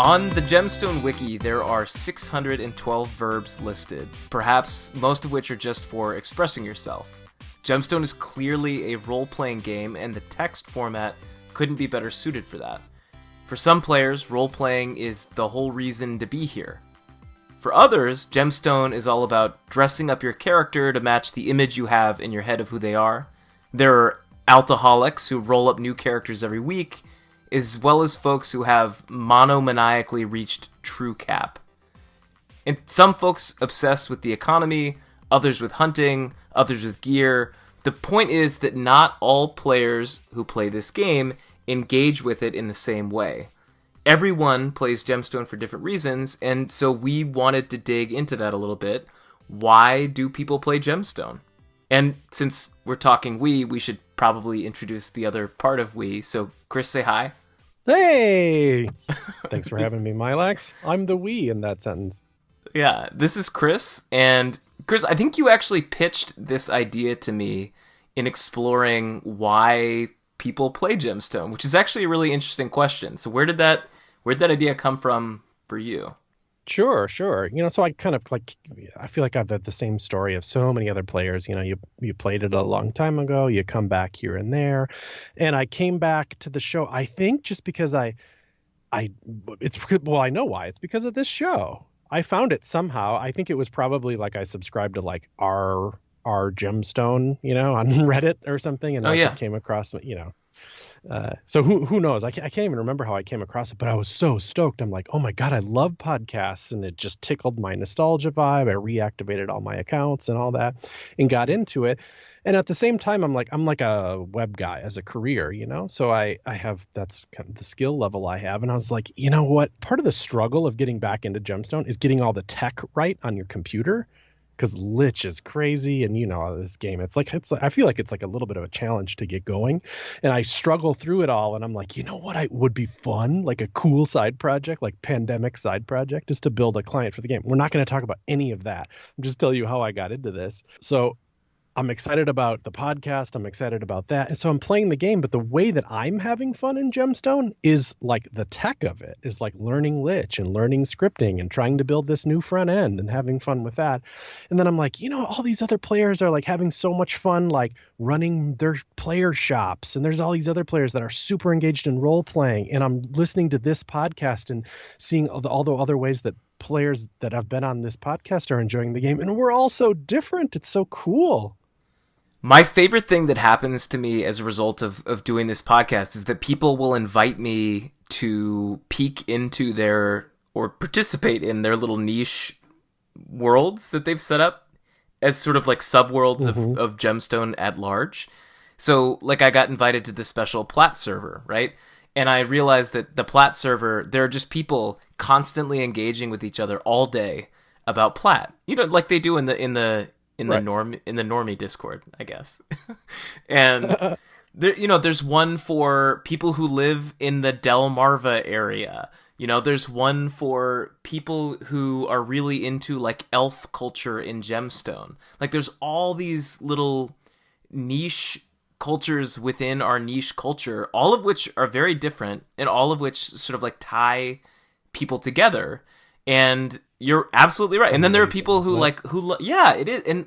On the Gemstone wiki, there are 612 verbs listed, perhaps most of which are just for expressing yourself. Gemstone is clearly a role-playing game, and the text format couldn't be better suited for that. For some players, role-playing is the whole reason to be here. For others, Gemstone is all about dressing up your character to match the image you have in your head of who they are. There are alcoholics who roll up new characters every week, as well as folks who have monomaniacally reached true cap. And some folks obsess with the economy, others with hunting, others with gear. The point is that not all players who play this game engage with it in the same way. Everyone plays Gemstone for different reasons, and so we wanted to dig into that a little bit. Why do people play Gemstone? And since we're talking we should probably introduce the other part of we. So Chris, say hi. Hey! Thanks for having me, Milax. I'm the we in that sentence. Yeah, this is Chris, and Chris, I think you actually pitched this idea to me in exploring why people play Gemstone, which is actually a really interesting question. So where'd that idea come from for you? Sure. So I kind of I feel like I've had the same story of so many other players. You played it a long time ago, you come back here and there. And I came back to the show, I think just because I know why. It's because of this show. I found it somehow. I think it was probably I subscribed to our Gemstone, on Reddit or something. And I came across, so who knows? I can't even remember how I came across it, but I was so stoked. I'm like, oh my God, I love podcasts. And it just tickled my nostalgia vibe. I reactivated all my accounts and all that and got into it. And at the same time, I'm like a web guy as a career, so I have, that's kind of the skill level I have. And I was like, you know what? Part of the struggle of getting back into Gemstone is getting all the tech right on your computer. Because Lich is crazy, and this game. I feel like it's a little bit of a challenge to get going, and I struggle through it all. And I'm like, what would be fun, like a cool side project, like pandemic side project, is to build a client for the game. We're not going to talk about any of that. I'm just telling you how I got into this. So I'm excited about the podcast. I'm excited about that. And so I'm playing the game, but the way that I'm having fun in Gemstone is the tech of it is learning Lich and learning scripting and trying to build this new front end and having fun with that. And then I'm like, all these other players are having so much fun, running their player shops. And there's all these other players that are super engaged in role playing. And I'm listening to this podcast and seeing all the other ways that players that have been on this podcast are enjoying the game. And we're all so different. It's so cool. My favorite thing that happens to me as a result of doing this podcast is that people will invite me to peek into or participate in their little niche worlds that they've set up as sort of subworlds of Gemstone at large. So I got invited to the special Plat server, right? And I realized that the Plat server, there are just people constantly engaging with each other all day about Plat. Like they do in the normie Discord, I guess. And there's one for people who live in the Delmarva area. There's one for people who are really into elf culture in Gemstone. There's all these little niche cultures within our niche culture, all of which are very different and all of which sort of tie people together. And you're absolutely right. And then there are people who it is. And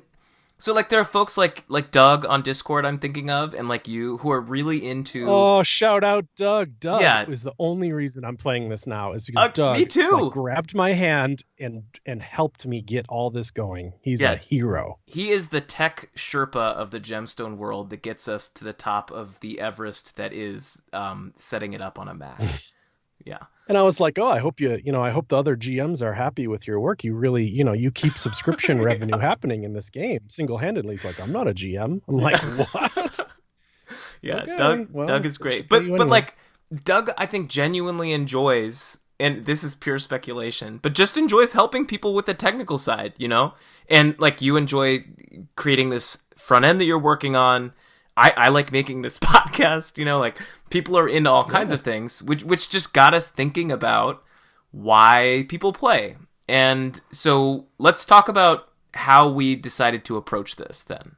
so there are folks like Doug on Discord I'm thinking of, and you who are really into. Oh, shout out Doug. Doug was the only reason I'm playing this now is because Doug me too. Grabbed my hand and helped me get all this going. He's a hero. He is the tech Sherpa of the Gemstone world that gets us to the top of the Everest that is setting it up on a map. Yeah. And I was like, oh, I hope I hope the other GMs are happy with your work. You really, you keep subscription revenue happening in this game single-handedly. He's like, I'm not a GM. I'm like, what? Yeah, okay, Doug is great. But Doug, I think, genuinely enjoys, and this is pure speculation, but just enjoys helping people with the technical side, And you enjoy creating this front end that you're working on. I like making this podcast, people are into all kinds of things, which just got us thinking about why people play. And so let's talk about how we decided to approach this then.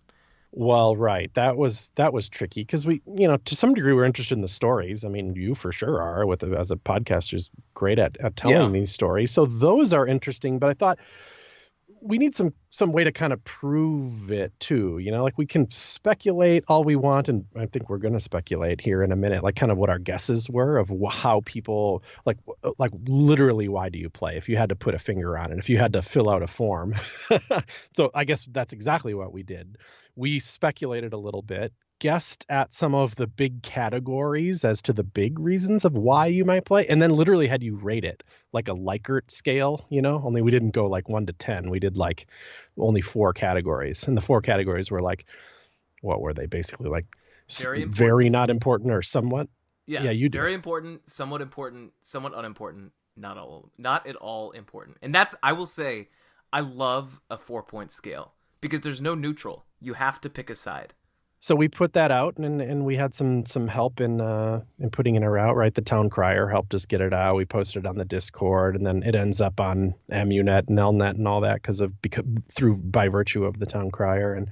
Well, right. That was tricky because we, to some degree, we're interested in the stories. I mean, you for sure are as a podcaster, is great at telling Yeah. these stories. So those are interesting. But I thought we need some way to kind of prove it too. Like we can speculate all we want, and I think we're going to speculate here in a minute, like kind of what our guesses were of how people like literally why do you play if you had to put a finger on it, if you had to fill out a form. So I guess that's exactly what we did. We speculated a little bit, guessed at some of the big categories as to the big reasons of why you might play, and then literally had you rate it like a Likert scale, only we didn't go like 1 to 10. We did like only 4 categories. And the 4 categories were like, what were they? Basically like very not important or somewhat. Yeah, you do. Very important, somewhat unimportant, not at all important. And I will say, I love a 4-point scale because there's no neutral. You have to pick a side. So we put that out, and we had some help in putting it out. Right, the town crier helped us get it out. We posted it on the Discord, and then it ends up on Amunet and Elnet and all that by virtue of the town crier. And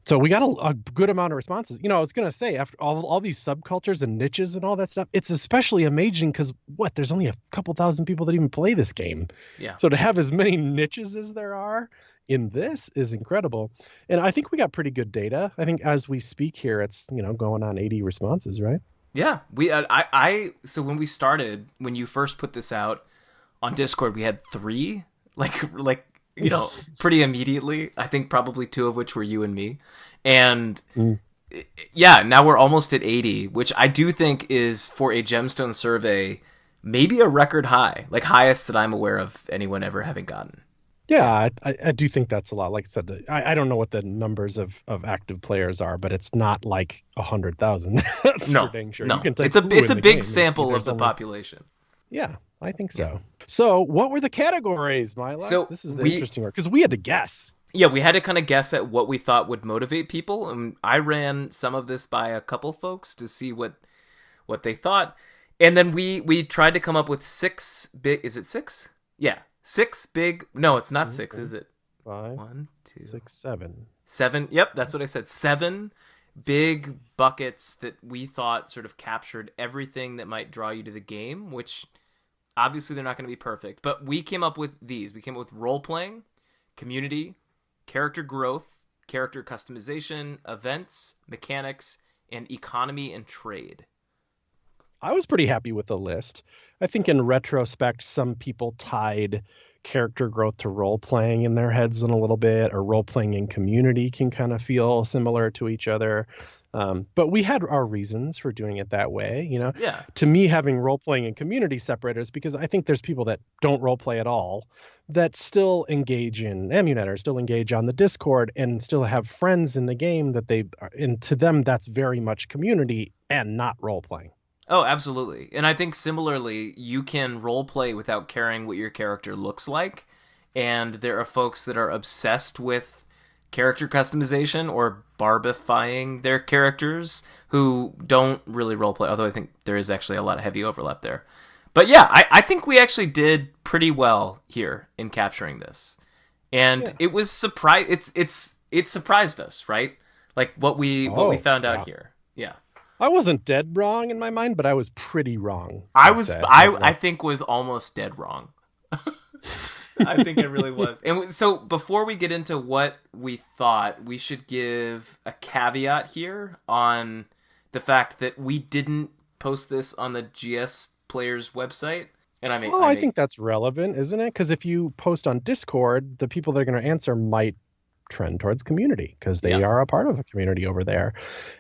so we got a good amount of responses. I was gonna say, after all these subcultures and niches and all that stuff, it's especially amazing because there's only a couple thousand people that even play this game. Yeah. So to have as many niches as there are in this is incredible. And I think we got pretty good data. I think as we speak here, it's going on 80 responses, right? Yeah. So when you first put this out on Discord, we had 3 pretty immediately. I think probably 2 of which were you and me. And yeah, now we're almost at 80, which I do think is, for a Gemstone survey, maybe a record high, like highest that I'm aware of anyone ever having gotten. Yeah, I do think that's a lot. Like I said, I don't know what the numbers of active players are, but it's not like 100,000. That's for dang sure. No, You can take it's a big sample of the population. Yeah, I think so. Yeah. So what were the categories, Milo? So this is the interesting part because we had to guess. Yeah, we had to kind of guess at what we thought would motivate people, and I ran some of this by a couple folks to see what they thought, and then we tried to come up with 6 big. Is it 6? Yeah. 6 big. No, it's not 6, is it? 5, 1, 2, 6, 7. 7. Yep, that's what I said. 7 big buckets that we thought sort of captured everything that might draw you to the game, which obviously they're not going to be perfect. But we came up with these. We came up with role-playing, community, character growth, character customization, events, mechanics, and economy and trade. I was pretty happy with the list. I think in retrospect, some people tied character growth to role playing in their heads in a little bit, or role playing in community can kind of feel similar to each other. But we had our reasons for doing it that way. Yeah. To me, having role playing and community separators, because I think there's people that don't role play at all that still engage in Amunet or still engage on the Discord and still have friends in the game and to them, that's very much community and not role playing. Oh, absolutely. And I think similarly, you can roleplay without caring what your character looks like. And there are folks that are obsessed with character customization or barbifying their characters who don't really roleplay, although I think there is actually a lot of heavy overlap there. But yeah, I think we actually did pretty well here in capturing this. And it was it surprised us, right? Like what we found out here. Yeah. I wasn't dead wrong in my mind, but I was pretty wrong. I think was almost dead wrong. I think it really was. And so before we get into what we thought, we should give a caveat here on the fact that we didn't post this on the GS Players website. And I think that's relevant, isn't it? Because if you post on Discord, the people that are going to answer might trend towards community because they are a part of a community over there.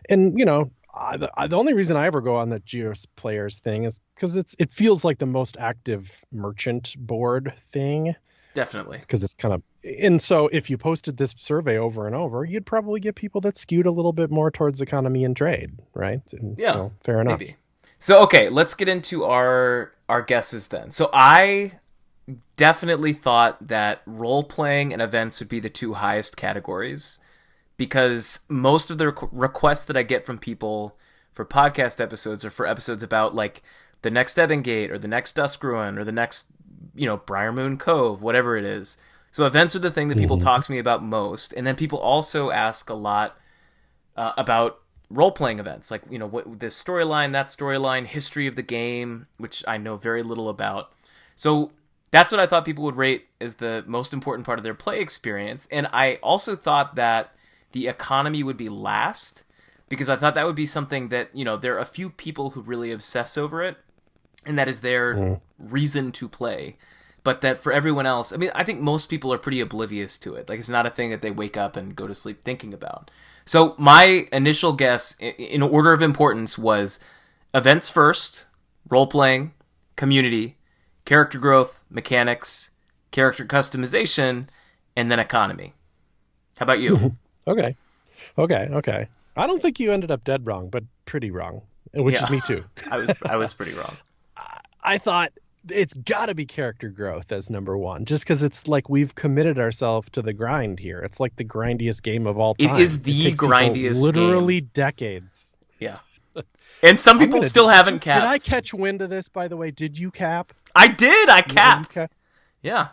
And, the only reason I ever go on the GS Players thing is because it feels like the most active merchant board thing. Definitely. Because it's kind of... And so if you posted this survey over and over, you'd probably get people that skewed a little bit more towards economy and trade, right? And, yeah. Fair enough. Maybe. So, okay, let's get into our guesses then. So I definitely thought that role-playing and events would be the 2 highest categories, because most of the requests that I get from people for podcast episodes are for episodes about like the next Ebongate or the next Duskruin or the next, Briarmoon Cove, whatever it is. So events are the thing that people talk to me about most. And then people also ask a lot about role-playing events, like, you know, what this storyline, that storyline, history of the game, which I know very little about. So that's what I thought people would rate as the most important part of their play experience. And I also thought that the economy would be last, because I thought that would be something that, you know, there are a few people who really obsess over it, and that is their reason to play. But that for everyone else, I mean, I think most people are pretty oblivious to it. Like, it's not a thing that they wake up and go to sleep thinking about. So my initial guess, in order of importance, was events first, role-playing, community, character growth, mechanics, character customization, and then economy. How about you? Okay. I don't think you ended up dead wrong, but pretty wrong, which is me too. I was pretty wrong. I thought it's got to be character growth as number one, just because it's like we've committed ourselves to the grind here. It's like the grindiest game of all time. It is the grindiest literally game. Decades. Yeah. And some people still haven't capped. Did I catch wind of this, by the way? Did you cap? I did. I capped. Yeah.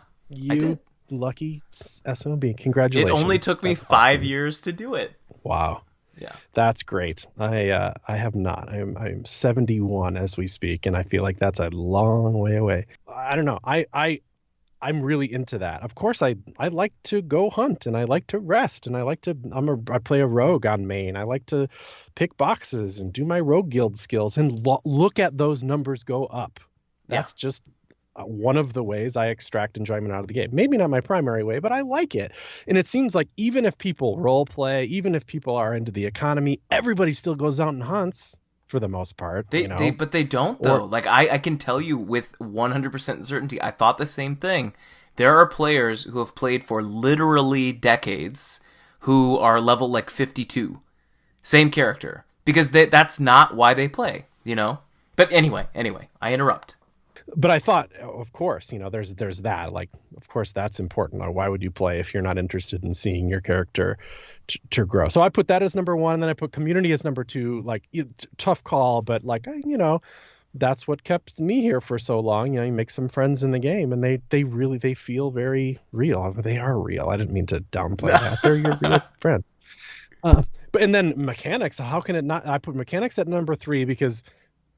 I did. Lucky SOB. Congratulations. It only took me 5 years to do it. Wow. Yeah. That's great. I have not. I'm 71 as we speak, and I feel like that's a long way away. I don't know. I'm really into that. Of course, I like to go hunt, and I like to rest, and I play a rogue on main. I like to pick boxes and do my rogue guild skills and look at those numbers go up. That's just one of the ways I extract enjoyment out of the game. Maybe not my primary way, but I like it. And it seems like even if people role play, even if people are into the economy, everybody still goes out and hunts for the most part. But they don't, though. Like, I can tell you with 100% certainty, I thought the same thing. There are players who have played for literally decades who are level like 52. Same character. Because that's not why they play, you know? But anyway, I interrupt. But I thought, of course, you know, there's that. Like, of course, that's important. Why would you play if you're not interested in seeing your character to grow? So I put that as number one, and then I put community as number two. Like, tough call, but like, you know, that's what kept me here for so long. You know, you make some friends in the game, and they feel very real. They are real. I didn't mean to downplay that. They're your real friends. And then mechanics. How can it not? I put mechanics at number three because.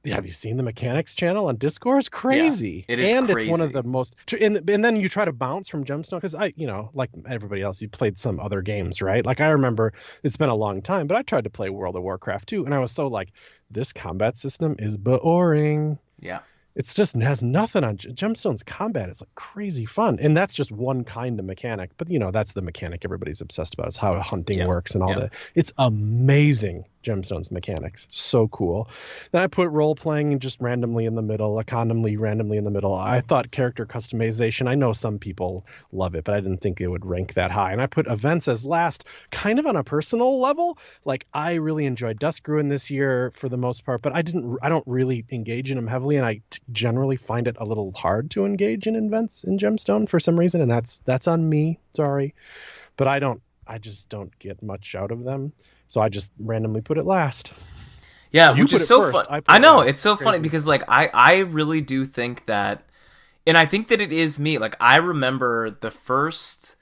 Have you seen the mechanics channel on Discord? It's crazy. Yeah, it is crazy. It's one of the most. And then you try to bounce from Gemstone because like everybody else, you played some other games, right? Like I remember it's been a long time, but I tried to play World of Warcraft too, and I was so like, this combat system is boring. Yeah. It's just has nothing on Gemstone's combat. It's like crazy fun, and that's just one kind of mechanic. But you know, that's the mechanic everybody's obsessed about is how hunting works and all that. It's amazing. Gemstone's mechanics, so cool. Then I put role playing just randomly in the middle, economy randomly in the middle. I thought character customization. I know some people love it, but I didn't think it would rank that high. And I put events as last, kind of on a personal level. Like I really enjoyed Duskruin this year for the most part, but I don't really engage in them heavily, and I generally find it a little hard to engage in events in Gemstone for some reason, and that's on me. Sorry, but I just don't get much out of them. So I just randomly put it last. Yeah, which is so fun. I know, it's so funny because like I really do think that, and I think that it is me. Like I remember the first,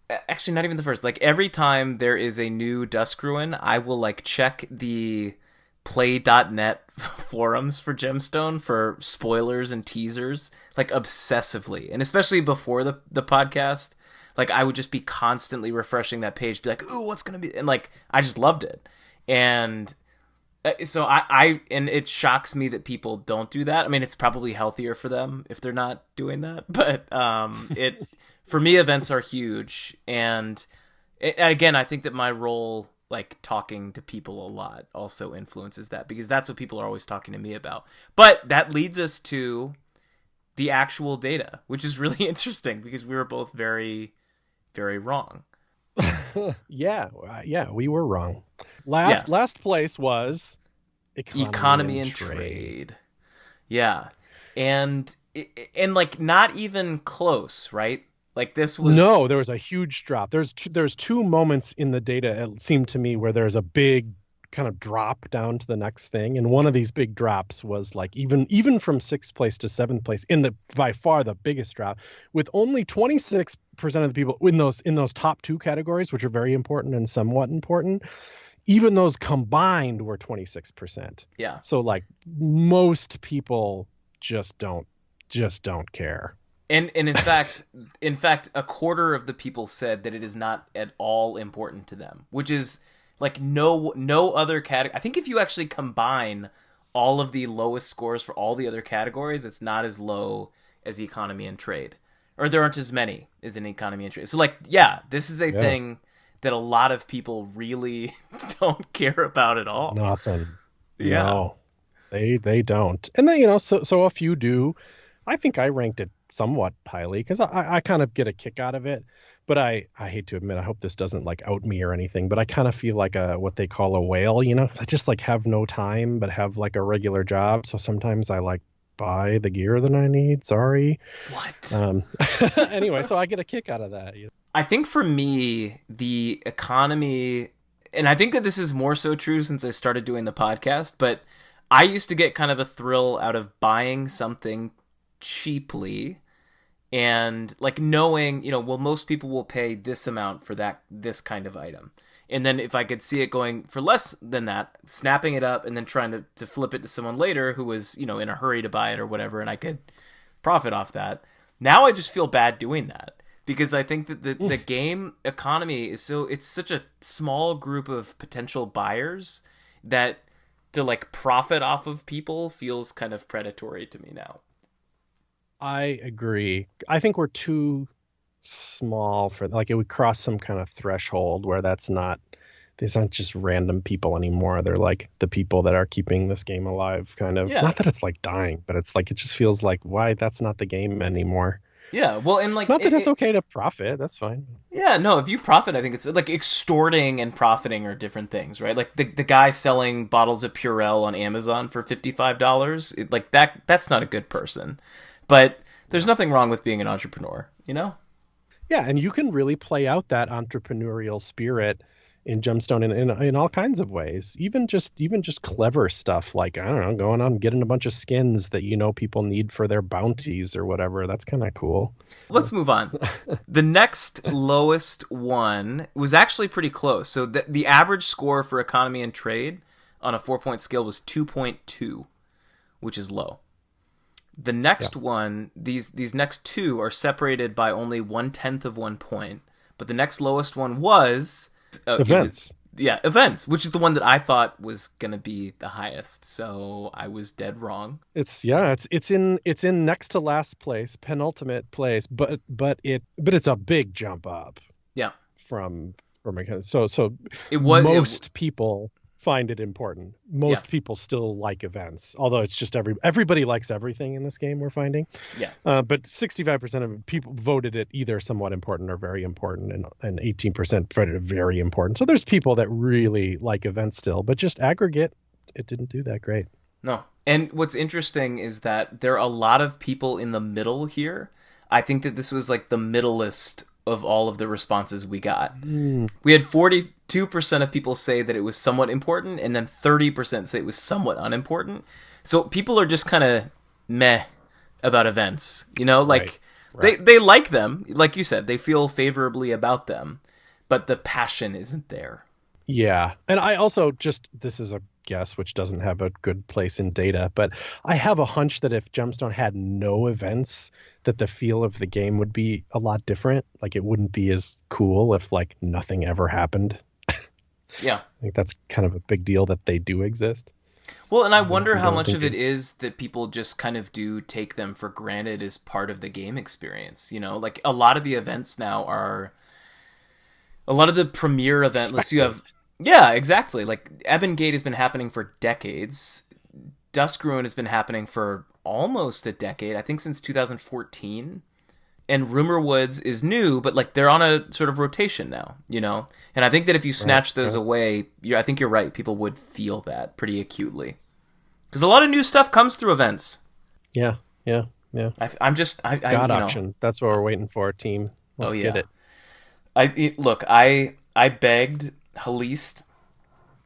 actually not even the first, like every time there is a new Duskruin, I will like check the play.net forums for Gemstone for spoilers and teasers, like obsessively. And especially before the podcast. Like, I would just be constantly refreshing that page, be like, ooh, what's going to be... And, like, I just loved it. And so and it shocks me that people don't do that. I mean, it's probably healthier for them if they're not doing that. But for me, events are huge. And again, I think that my role, like, talking to people a lot also influences that. Because that's what people are always talking to me about. But that leads us to the actual data, which is really interesting because we were both very... very wrong. yeah, we were wrong. Last place was economy and trade. Yeah, and like not even close, right? Like this was there was a huge drop. There's two moments in the data, it seemed to me, where there's a big kind of drop down to the next thing, and one of these big drops was like even from 6th place to 7th place in the by far the biggest drop, with only 26% of the people in those top two categories, which are very important and somewhat important, even those combined were 26%. Yeah. So like most people just don't care. And in fact, a quarter of the people said that it is not at all important to them, which is like no other category. I think if you actually combine all of the lowest scores for all the other categories, it's not as low as economy and trade, or there aren't as many as in economy and trade. So like, yeah, this is a thing that a lot of people really don't care about at all. Nothing. Yeah. No, they don't. And then, you know, so a few do. I think I ranked it somewhat highly because I kind of get a kick out of it. But I hate to admit, I hope this doesn't like out me or anything, but I kind of feel like what they call a whale, you know, 'cause I just like have no time, but have like a regular job. So sometimes I like buy the gear that I need. Sorry. What? Anyway, so I get a kick out of that. You know? I think for me, the economy, and I think that this is more so true since I started doing the podcast, but I used to get kind of a thrill out of buying something cheaply and like knowing, you know, well, most people will pay this amount for this kind of item. And then if I could see it going for less than that, snapping it up and then trying to flip it to someone later who was, you know, in a hurry to buy it or whatever, and I could profit off that. Now I just feel bad doing that because I think that the game economy is it's such a small group of potential buyers that to like profit off of people feels kind of predatory to me now. I agree. I think we're too small for like it would cross some kind of threshold where these aren't just random people anymore. They're like the people that are keeping this game alive, kind of. Yeah. Not that it's like dying, but it's like it just feels like why that's not the game anymore. Yeah, well, and like not that it's okay to profit. That's fine. Yeah, no, if you profit, I think it's like extorting and profiting are different things, right? Like the guy selling bottles of Purell on Amazon for $55, like that's not a good person. But there's nothing wrong with being an entrepreneur, you know? Yeah, and you can really play out that entrepreneurial spirit in Gemstone in all kinds of ways. Even just clever stuff like, I don't know, going on and getting a bunch of skins that you know people need for their bounties or whatever. That's kind of cool. Let's move on. The next lowest one was actually pretty close. So the average score for economy and trade on a 4-point scale was 2.2, which is low. The next one, these next two are separated by only 1/10 of 1 point. But the next lowest one was events. Events, which is the one that I thought was gonna be the highest. So I was dead wrong. It's in next to last place, penultimate place, but it's a big jump up. Yeah. From so people find it important. Most people still like events, although it's just everybody likes everything in this game, we're finding. Yeah. But 65% of people voted it either somewhat important or very important, and 18% voted it very important. So there's people that really like events still, but just aggregate, it didn't do that great. No. And what's interesting is that there are a lot of people in the middle here. I think that this was like the middleist of all of the responses we got. We had 42% of people say that it was somewhat important, and then 30% say it was somewhat unimportant. So people are just kind of meh about events, you know, like right. They like them, like you said, they feel favorably about them, but the passion isn't there. Yeah, and I also this is a guess which doesn't have a good place in data, but I have a hunch that if Gemstone had no events, that the feel of the game would be a lot different. Like it wouldn't be as cool if like nothing ever happened. Yeah. I think that's kind of a big deal that they do exist. Well, and I wonder how much of it is that people just kind of do take them for granted as part of the game experience. You know, like a lot of the events now are a lot of the premier events. You have, yeah, exactly. Like Ebon Gate has been happening for decades. Duskruin has been happening for almost a decade, I think since 2014. And Rumor Woods is new, but like they're on a sort of rotation now, you know? And I think that if you snatch those away, I think you're right, people would feel that pretty acutely. Because a lot of new stuff comes through events. Yeah. I'm just... God auction. That's what we're waiting for, team. Let's get it. I begged Haliste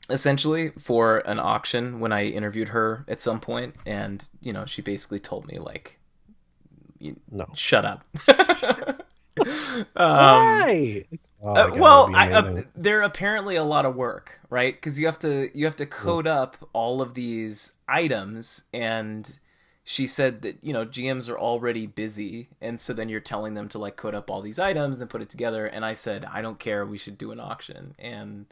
essentially for an auction when I interviewed her at some point, and you know she basically told me like, no, shut up. Why? Oh my God, that'd be amazing. They're apparently a lot of work, right? Because you have to code up all of these items, and she said that GMs are already busy, and so then you're telling them to like code up all these items and put it together. And I said, I don't care, we should do an auction. And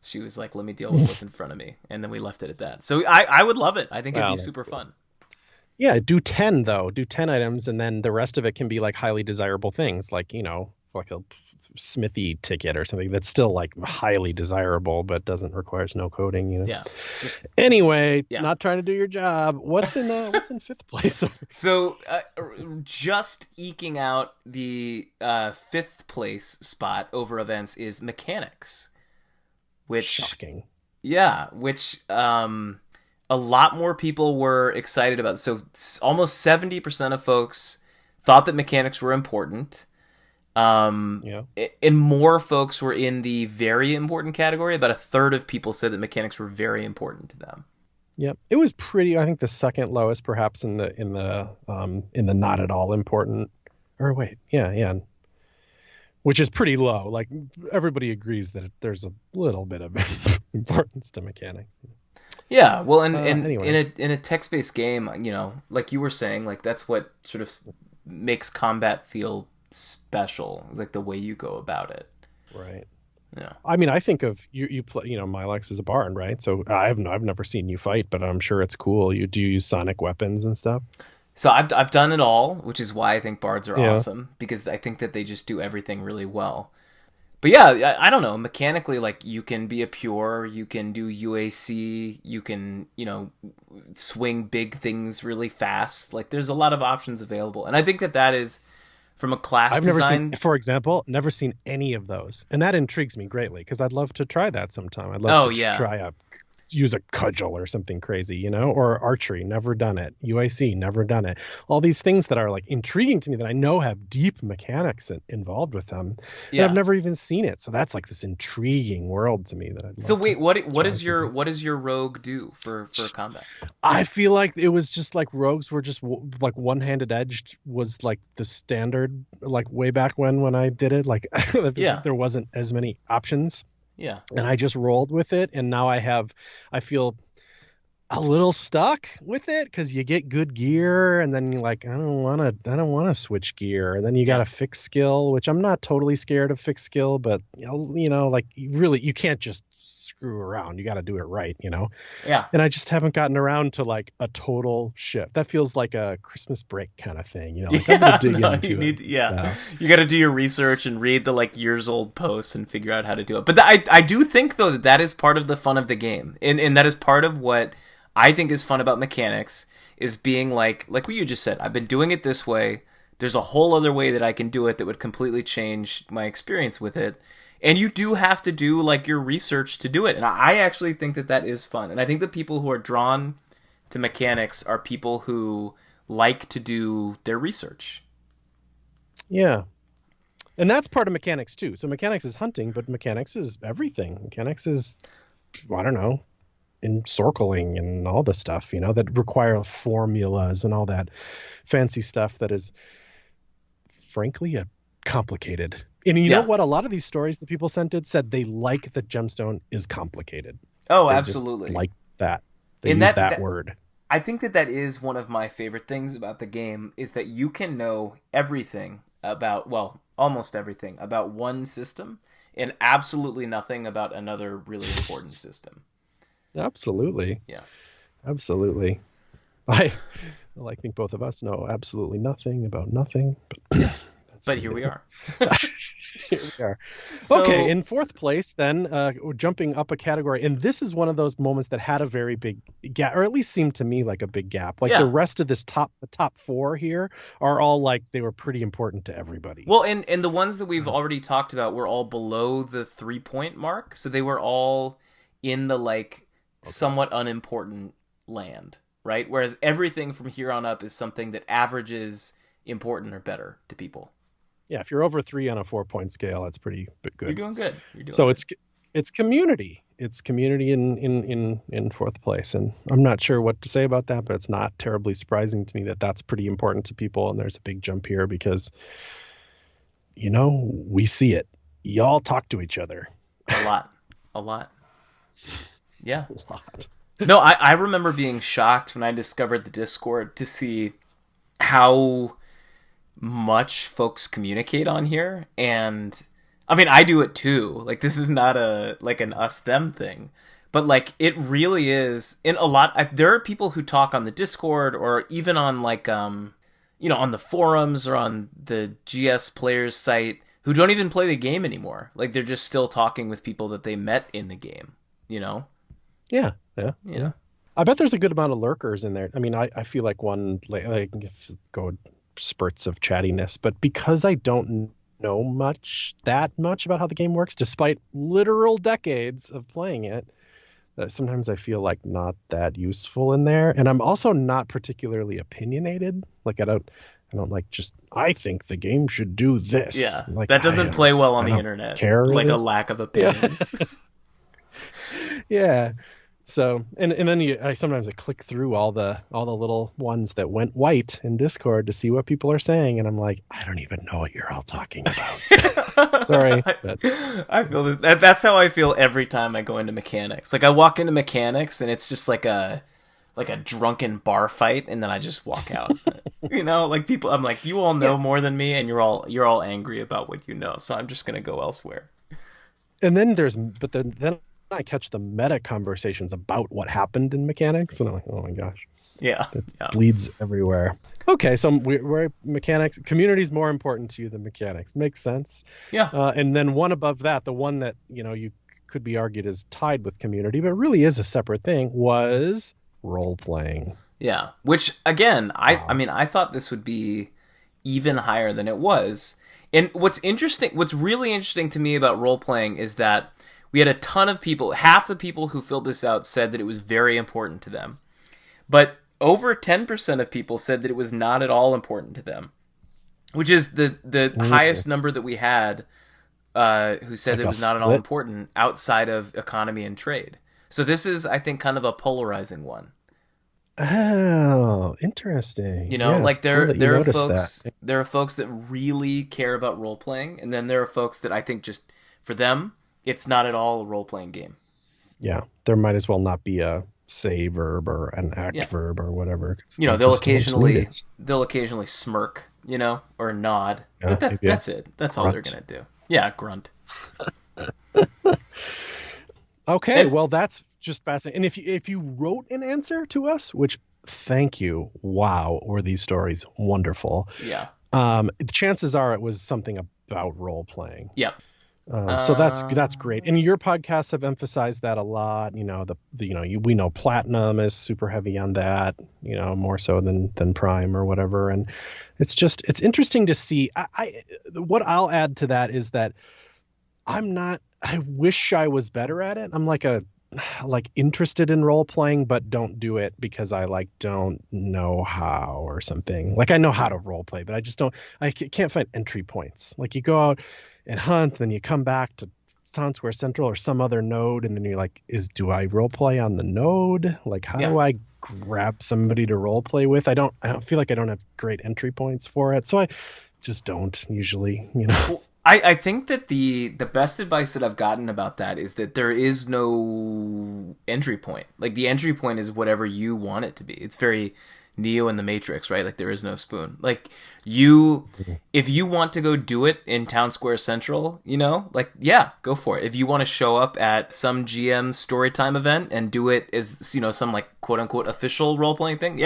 she was like, let me deal with what's in front of me, and then we left it at that. So I would love it. I think it'd be super fun. Yeah, do 10 though. Do 10 items, and then the rest of it can be like highly desirable things, like like a smithy ticket or something that's still like highly desirable but requires no coding. Yeah. Anyway, not trying to do your job. What's in fifth place? So just eking out the fifth place spot over events is mechanics, which shocking. Yeah, which a lot more people were excited about. So almost 70% of folks thought that mechanics were important. And more folks were in the very important category. About a third of people said that mechanics were very important to them. Yep, it was pretty. I think the second lowest, perhaps in the not at all important. Or wait, yeah, which is pretty low. Like everybody agrees that there's a little bit of importance to mechanics. Yeah, well, and anyway. in a text-based game, like you were saying, like that's what sort of makes combat feel special. It's like the way you go about it. Right. Yeah. I mean, I think of you play, Milex is a bard, right? So I've never seen you fight, but I'm sure it's cool. You use sonic weapons and stuff. So I've done it all, which is why I think bards are awesome, because I think that they just do everything really well. But yeah, I don't know. Mechanically, like you can be a pure, you can do UAC, you can swing big things really fast. Like there's a lot of options available, and I think that is from a class design. For example, never seen any of those, and that intrigues me greatly because I'd love to try that sometime. I'd love to try use a cudgel or something crazy, or archery, never done it. UIC, never done it. All these things that are like intriguing to me that I know have deep mechanics involved with them. Yeah. I've never even seen it. So that's like this intriguing world to me that I'd love. So wait, what does your rogue do for combat? I feel like it was just like rogues were just like one-handed edged was like the standard, like way back when I did it. Like there wasn't as many options. Yeah. And I just rolled with it, and now I feel a little stuck with it because you get good gear, and then you're like, I don't want to switch gear, and then you got a fixed skill, which I'm not totally scared of fixed skill, but like you can't just screw around. You got to do it right, Yeah. And I just haven't gotten around to like a total shift. That feels like a Christmas break kind of thing, Like I'm gonna dig into it. You got to do your research and read the like years old posts and figure out how to do it. But I do think though that is part of the fun of the game, and that is part of what I think is fun about mechanics is being like what you just said. I've been doing it this way. There's a whole other way that I can do it that would completely change my experience with it. And you do have to do like your research to do it. And I actually think that is fun. And I think the people who are drawn to mechanics are people who like to do their research. Yeah. And that's part of mechanics too. So mechanics is hunting, but mechanics is everything. Mechanics is, I don't know, encircling and all the stuff, that require formulas and all that fancy stuff that is frankly complicated. And you know what? A lot of these stories that people sent said they like that Gemstone is complicated. Oh, they absolutely. Just like that. They use that word. I think that is one of my favorite things about the game is that you can know everything about, well, almost everything about one system and absolutely nothing about another really important system. Absolutely. Yeah. Absolutely. I think both of us know absolutely nothing about nothing. But here we are. Here we are. So, okay, in fourth place, then, jumping up a category, and this is one of those moments that had a very big gap, or at least seemed to me like a big gap. Like the rest of the top four here are all like they were pretty important to everybody. Well, and the ones that we've already talked about were all below the 3-point mark, so they were all in the like somewhat unimportant land, right? Whereas everything from here on up is something that averages important or better to people. Yeah, if you're over 3 on a 4-point scale, that's pretty good. You're doing good. It's community. It's community in fourth place, and I'm not sure what to say about that, but it's not terribly surprising to me that that's pretty important to people. And there's a big jump here because, we see it. y'all talk to each other. A lot. Yeah. A lot. No, I remember being shocked when I discovered the Discord to see how much folks communicate on here. And I mean, I do it too. Like, this is not an us them thing, but like, it really is in a lot. There are people who talk on the Discord or even on like on the forums or on the GS players site who don't even play the game anymore. Like, they're just still talking with people that they met in the game, Yeah. I bet there's a good amount of lurkers in there. I mean, I feel like one like go spurts of chattiness, but because I don't know that much about how the game works, despite literal decades of playing it, sometimes I feel like not that useful in there. And I'm also not particularly opinionated. Like I don't like just, I think the game should do this. Yeah, like that doesn't play well on the internet. Like a lack of opinions. Yeah. So and then I sometimes click through all the little ones that went white in Discord to see what people are saying, and I'm like, I don't even know what you're all talking about. Sorry. I feel that's how I feel every time I go into mechanics. Like, I walk into mechanics and it's just like a drunken bar fight, and then I just walk out. Like, people, I'm like, you all know more than me, and you're all angry about what you know, so I'm just gonna go elsewhere. And then then I catch the meta conversations about what happened in mechanics, and I'm like, oh my gosh. Yeah. It bleeds everywhere. Okay, so we're mechanics. Community's more important to you than mechanics. Makes sense. Yeah. And then one above that, the one that, you could be argued is tied with community, but really is a separate thing, was role-playing. Yeah. Which, again, I mean, I thought this would be even higher than it was. And what's really interesting to me about role-playing is that we had a ton of people, half the people who filled this out said that it was very important to them. But over 10% of people said that it was not at all important to them, which is the highest number that we had who said that it was not at all important outside of economy and trade. So this is, I think, kind of a polarizing one. Oh, interesting. Like there are folks that really care about role-playing, and then there are folks that I think just, for them, it's not at all a role-playing game. Yeah, there might as well not be a say verb or an act verb or whatever. They'll occasionally smirk, or nod. Yeah, but that's it. That's grunt. All they're gonna do. Yeah, grunt. Okay, well, that's just fascinating. And if you wrote an answer to us, which, thank you, wow, were these stories wonderful? Yeah. The chances are it was something about role-playing. Yeah. So that's great, and your podcasts have emphasized that a lot. We know Platinum is super heavy on that, more so than Prime or whatever, and it's interesting to see. What I'll add to that is that I wish I was better at it. I'm interested in role playing, but don't do it because I don't know how or something. Like, I know how to role play, but I can't find entry points. Like, you go out and hunt, then you come back to Town Square Central or some other node, and then you're like, do I role play on the node? Like, how do I grab somebody to role play with? I don't feel like I don't have great entry points for it, so I just don't usually, Well, I think that the best advice that I've gotten about that is that there is no entry point. Like, the entry point is whatever you want it to be. It's very Neo in the Matrix, right? Like, there is no spoon. Like, if you want to go do it in Town Square Central, go for it. If you want to show up at some GM Storytime event and do it as, some quote unquote official role playing thing,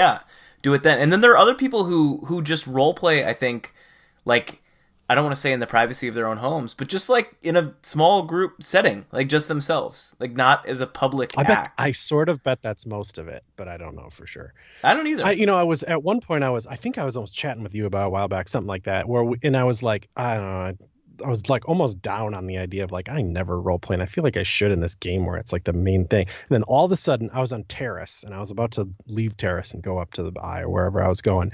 do it then. And then there are other people who just role play, I think, I don't want to say in the privacy of their own homes, but just in a small group setting, just themselves, not as a public act. I sort of bet that's most of it, but I don't know for sure. I don't either. I was at one point, I think I was almost chatting with you about a while back, something like that, and I was like, I don't know, I was almost down on the idea of I never role play, and I feel like I should in this game where it's the main thing. And then all of a sudden I was on Terrace, and I was about to leave Terrace and go up to the Eye or wherever I was going,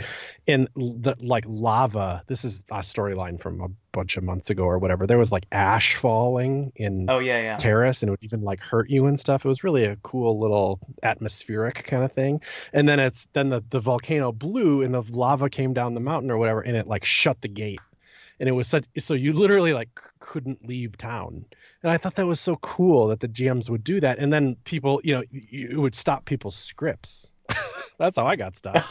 and the lava. This is a storyline from a bunch of months ago or whatever. There was ash falling in Terrace, and it would even hurt you and stuff. It was really a cool little atmospheric kind of thing. And then the volcano blew and the lava came down the mountain or whatever, and it shut the gate. and it was such so you literally like couldn't leave town. And I thought that was so cool that the GMs would do that, and then people, it would stop people's scripts. That's how I got stopped.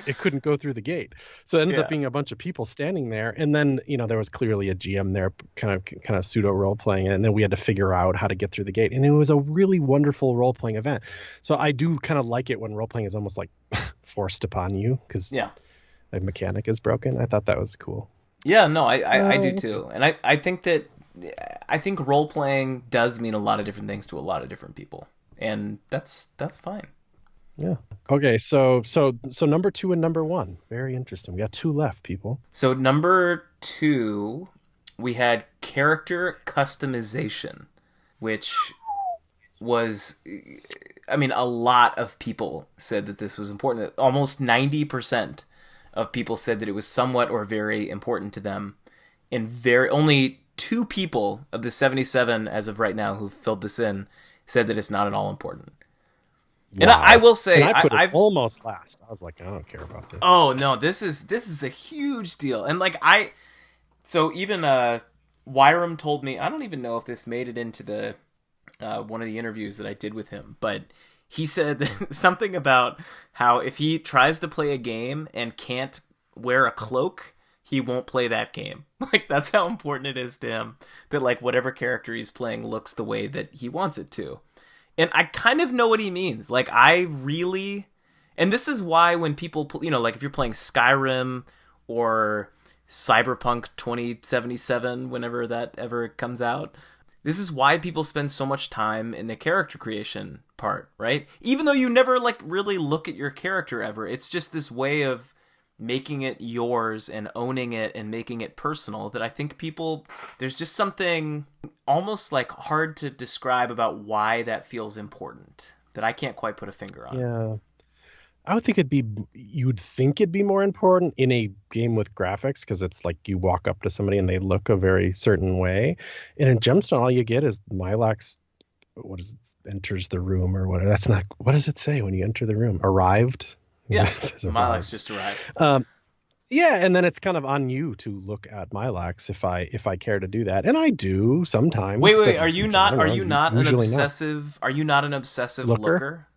It couldn't go through the gate. So it ends up being a bunch of people standing there. And then, there was clearly a GM there kind of pseudo role playing. And then we had to figure out how to get through the gate. And it was a really wonderful role playing event. So I do kind of like it when role playing is almost like forced upon you because the mechanic is broken. I thought that was cool. Yeah, no, I do too. And I think role playing does mean a lot of different things to a lot of different people. And that's fine. Yeah. Okay. So number 2 and number 1. Very interesting. We got 2 left, people. So number 2, we had character customization, which was, a lot of people said that this was important. Almost 90% of people said that it was somewhat or very important to them. And only 2 people of the 77 as of right now who filled this in said that it's not at all important. Wow. And I will say, and I put it almost last. I was like, I don't care about this. Oh no, this is a huge deal. And so even Wyram told me, I don't even know if this made it into the one of the interviews that I did with him, but he said something about how if he tries to play a game and can't wear a cloak, he won't play that game. That's how important it is to him that whatever character he's playing looks the way that he wants it to. And I kind of know what he means. And this is why when people, if you're playing Skyrim or Cyberpunk 2077, whenever that ever comes out, this is why people spend so much time in the character creation part, right? Even though you never really look at your character ever, it's just this way of making it yours and owning it and making it personal that I think there's just something almost hard to describe about why that feels important that I can't quite put a finger on. Yeah. I would think you'd think it'd be more important in a game with graphics because it's like you walk up to somebody and they look a very certain way. And in Gemstone, all you get is Milax, enters the room or whatever. That's not, what does it say when you enter the room? Arrived? Yeah, Milax just arrived. Yeah, and then it's kind of on you to look at Milax if I care to do that, and I do sometimes. Wait, are you not an obsessive looker?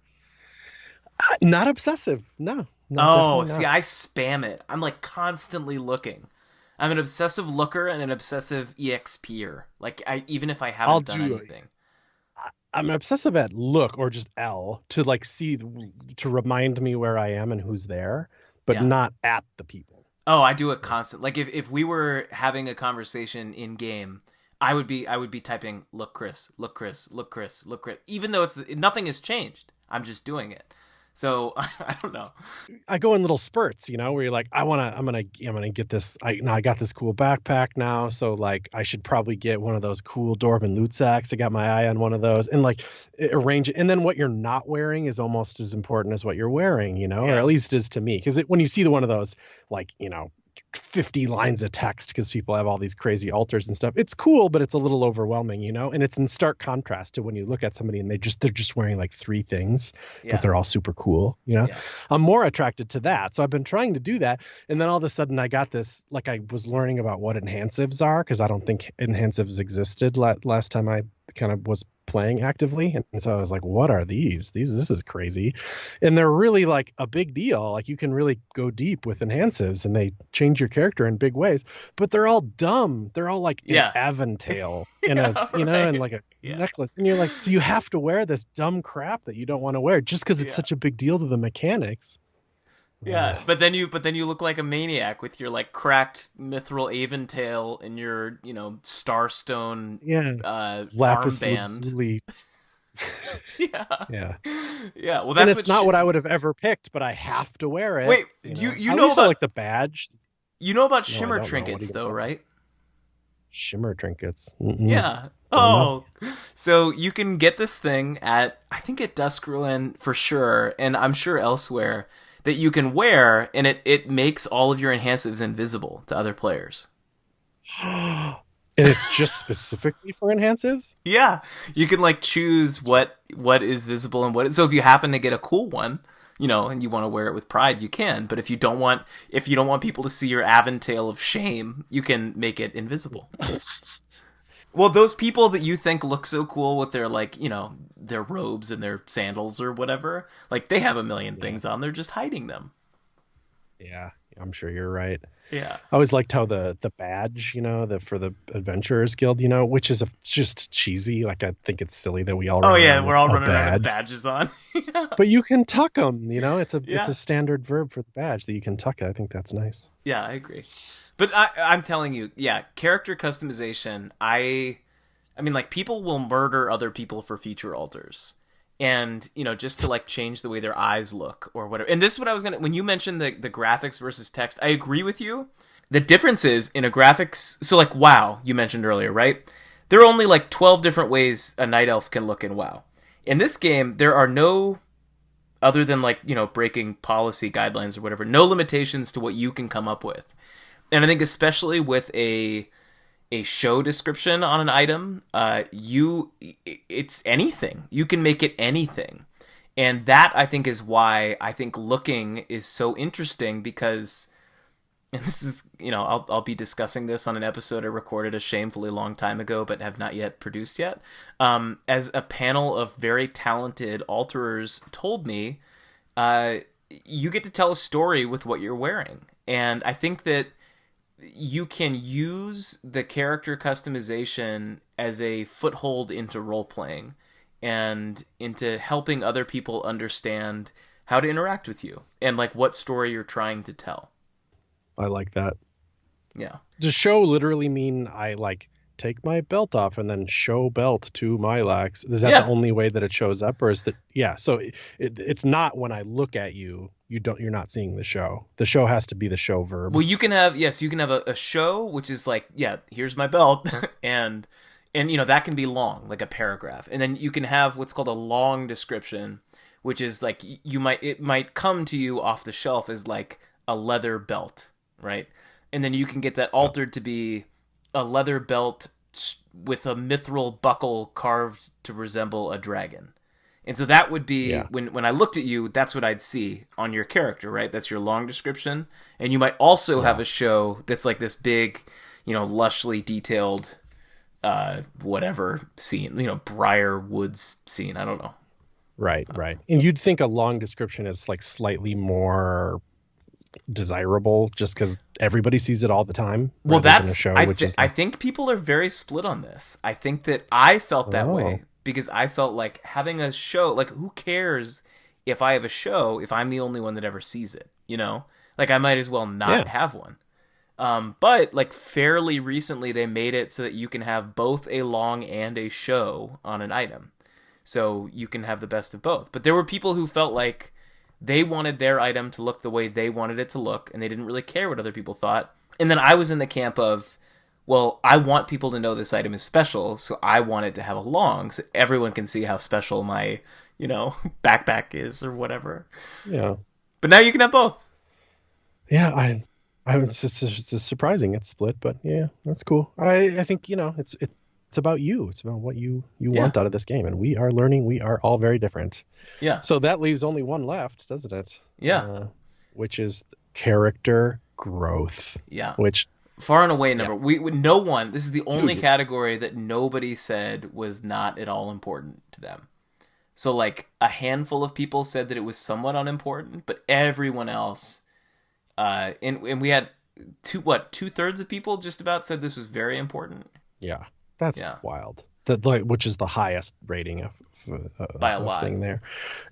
Not obsessive, no. Oh, see, I spam it. I'm constantly looking. I'm an obsessive looker and an obsessive EXPer. Even if I haven't done anything. I'm obsessive at look or just L to see to remind me where I am and who's there, but not at the people. Oh, I do it constant. If we were having a conversation in game, I would be typing look Chris, look Chris, look Chris, look Chris, even though nothing has changed. I'm just doing it. So I don't know. I go in little spurts, where you're like, I'm gonna get this. I got this cool backpack now, so I should probably get one of those cool Dwarven loot sacks. I got my eye on one of those, and arrange it. And then what you're not wearing is almost as important as what you're wearing, or at least it is to me. Because when you see one of those, 50 lines of text because people have all these crazy altars and stuff. It's cool, but it's a little overwhelming, and it's in stark contrast to when you look at somebody and they're just wearing 3 things, but they're all super cool, I'm more attracted to that. So I've been trying to do that. And then all of a sudden I got this, I was learning about what enhansives are because I don't think enhansives existed last time I kind of was playing actively, and so I was like, what are these this is crazy. And they're really a big deal. You can really go deep with enhansives and they change your character in big ways, but they're all dumb. They're all an aventail in a and a necklace, and you're so you have to wear this dumb crap that you don't want to wear just because it's such a big deal to the mechanics. Yeah, but then you look like a maniac with your cracked mithril aventail and your starstone lapis armband. Lazuli. Yeah. Well, that's it's not what I would have ever picked, but I have to wear it. Wait, you know about the badge? You know about shimmer trinkets, though, right? Shimmer trinkets. Mm-mm. Yeah. Oh, so you can get this thing at Dusk Ruin for sure, and I'm sure elsewhere, that you can wear, and it makes all of your enhancives invisible to other players. And it's just specifically for enhancives? Yeah. You can choose what is visible and what. So if you happen to get a cool one, and you want to wear it with pride, you can. But if you don't want people to see your aventail of shame, you can make it invisible. Well, those people that you think look so cool with their, like, their robes and their sandals or whatever, like, they have a million things on. They're just hiding them. Yeah, I'm sure you're right. Yeah. I always liked how the badge, for the Adventurers Guild, which is just cheesy. Like, I think it's silly that we all run around we're all running around with badges on. But you can tuck them, it's a standard verb for the badge that you can tuck it. I think that's nice. Yeah, I agree. But I'm telling you, character customization, I mean, like, people will murder other people for feature alters. And, just to, like, change the way their eyes look or whatever. And this is what I was going to... When you mentioned the graphics versus text, I agree with you. The difference is, in a graphics... So, like, WoW, you mentioned earlier, right? There are only, like, 12 different ways a night elf can look in WoW. In this game, there are no... Other than, like, breaking policy guidelines or whatever, no limitations to what you can come up with. And I think especially with a show description on an item, it's anything. You can make it anything. And that, I think, is why I think looking is so interesting, because, and this is, I'll be discussing this on an episode I recorded a shamefully long time ago, but have not yet produced yet. As a panel of very talented alterers told me, you get to tell a story with what you're wearing. And I think that you can use the character customization as a foothold into role-playing and into helping other people understand how to interact with you and, like, what story you're trying to tell. I like that. Yeah. Does show literally mean I, like, take my belt off and then show belt to my lax? Is that the only way that it shows up, or is that... Yeah, so it's not when I look at you, you're not seeing the show. The show has to be the show verb. Well, you can have a show, which is like, here's my belt, and that can be long, like a paragraph. And then you can have what's called a long description, which is like, it might come to you off the shelf as like a leather belt, right? And then you can get that altered to be a leather belt with a mithril buckle carved to resemble a dragon. And so that would be, when I looked at you, that's what I'd see on your character, right? That's your long description. And you might also have a show that's like this big, lushly detailed, whatever scene, Briar Woods scene. I don't know. Right. And you'd think a long description is like slightly more desirable just because everybody sees it all the time. Well, I think people are very split on this. I think that I felt that way. Because I felt like having a show, like, who cares if I have a show if I'm the only one that ever sees it, Like, I might as well not have one. But, like, fairly recently they made it so that you can have both a long and a show on an item. So you can have the best of both. But there were people who felt like they wanted their item to look the way they wanted it to look, and they didn't really care what other people thought. And then I was in the camp of, well, I want people to know this item is special, so I want it to have a long, so everyone can see how special my, backpack is or whatever. Yeah. But now you can have both. Yeah, I was just surprising it's split, but yeah, that's cool. I think, it's about you. It's about what you want out of this game, and we are learning. We are all very different. Yeah. So that leaves only one left, doesn't it? Yeah. Which is character growth. Yeah. Which... Far and away number. No one. This is the only category that nobody said was not at all important to them. So, like, a handful of people said that it was somewhat unimportant, but everyone else, and we had 2/3 of people just about said this was very important. Yeah, that's wild. Which is the highest rating of by a lot thing there,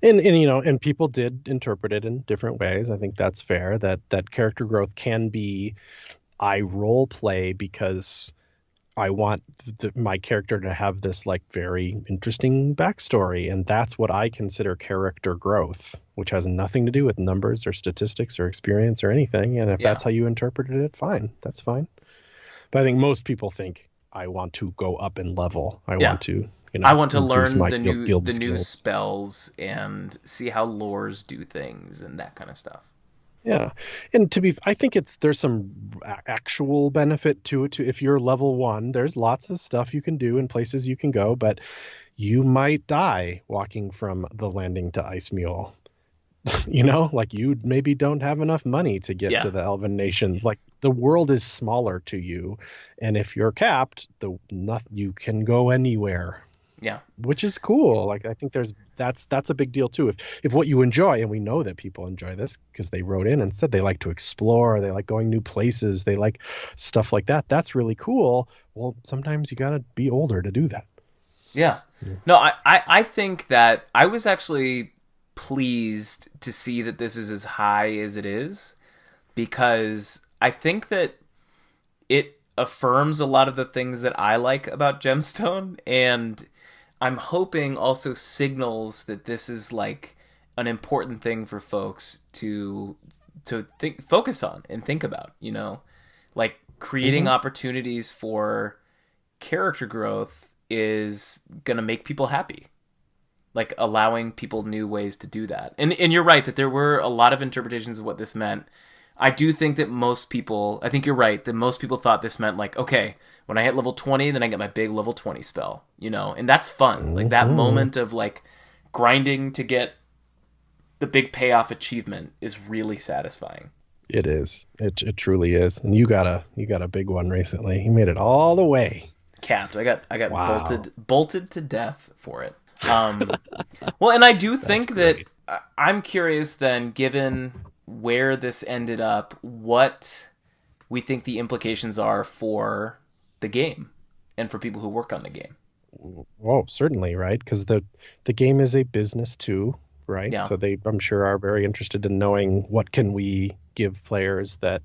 and people did interpret it in different ways. I think that's fair. That character growth can be. I role play because I want my character to have this like very interesting backstory, and that's what I consider character growth, which has nothing to do with numbers or statistics or experience or anything. And if that's how you interpreted it, fine, that's fine. But I think most people think I want to go up in level. I want to, I want to learn the new spells and see how lores do things and that kind of stuff. Yeah, and I think there's some actual benefit to it. If you're level 1, there's lots of stuff you can do and places you can go, but you might die walking from the landing to Ice Mule. like you maybe don't have enough money to get Yeah. to the elven nations. Like the world is smaller to you, and if you're capped, you can go anywhere, Yeah. which is cool. Like I think that's a big deal too. If what you enjoy, and we know that people enjoy this because they wrote in and said they like to explore, they like going new places, they like stuff like that. That's really cool. Well, sometimes you gotta be older to do that. Yeah. No, I think that I was actually pleased to see that this is as high as it is, because I think that it affirms a lot of the things that I like about Gemstone, and I'm hoping also signals that this is like an important thing for folks to focus on and think about, like creating Mm-hmm. opportunities for character growth is going to make people happy, like allowing people new ways to do that. And you're right that there were a lot of interpretations of what this meant. I do think that I think you're right that most people thought this meant like, okay, when I hit level 20, then I get my big level 20 spell, and that's fun. Like that Mm-hmm. moment of like grinding to get the big payoff achievement is really satisfying. It is. It truly is. And you got a big one recently. You made it all the way. Capped. I got Wow. bolted to death for it. Well, and I do That's think that great. I'm curious then, given where this ended up, what we think the implications are for the game and for people who work on the game. Well, certainly, right? Because the game is a business too, right? Yeah. So they, I'm sure, are very interested in knowing what can we give players that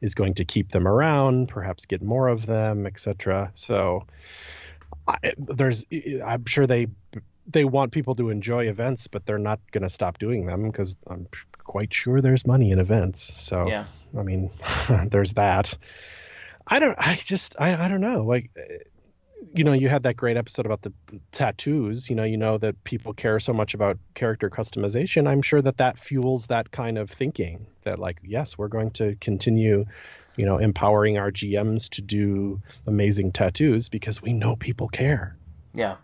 is going to keep them around, perhaps get more of them, etc. So I'm sure they want people to enjoy events, but they're not going to stop doing them because I'm quite sure there's money in events. So, Yeah. I mean, there's that. I don't know. Like, you had that great episode about the tattoos. You know that people care so much about character customization. I'm sure that fuels that kind of thinking that, like, yes, we're going to continue, empowering our GMs to do amazing tattoos because we know people care. Yeah.